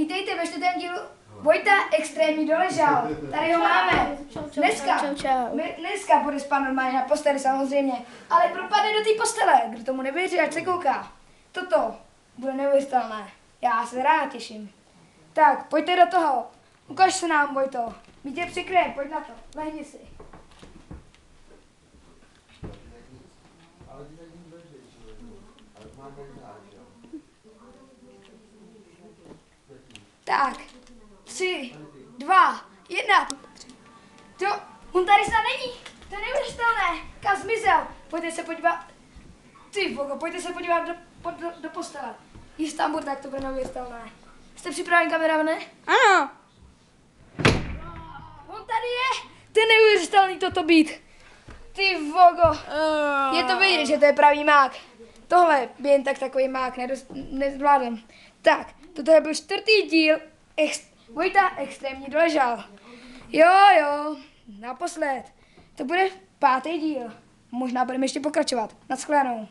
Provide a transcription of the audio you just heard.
Vítejte ve čtvrtém dílu Vojta extrémní doležal. Tady ho máme. Dneska bude spát normálně na posteli samozřejmě, ale propadne do té postele. Kdo tomu nevěří, ať se kouká. Toto bude neuvěřitelné. Já se rád těším. Tak, pojďte do toho. Ukaž se nám, Vojto. My tě přikryjeme, pojď na to. Lehni si. Tak, 3, 2, 1. To, on tady snad není. To je neuvěřitelné. Kam zmizel? Pojďte se podívat. Ty vogo, pojďte se podívat do postele. Istanbul, tak to bude neuvěřitelné. Jste připraveni, kameramane? Ano. On tady je. To je neuvěřitelný toto být. Ty vogo. Je to vidět, že to je pravý mák. Tohle by jen tak takový mák nezvládl. Tak, toto byl čtvrtý díl Vojta extrémní doležal. Jo, naposled. To bude 5. díl. Možná budeme ještě pokračovat. Naschledanou.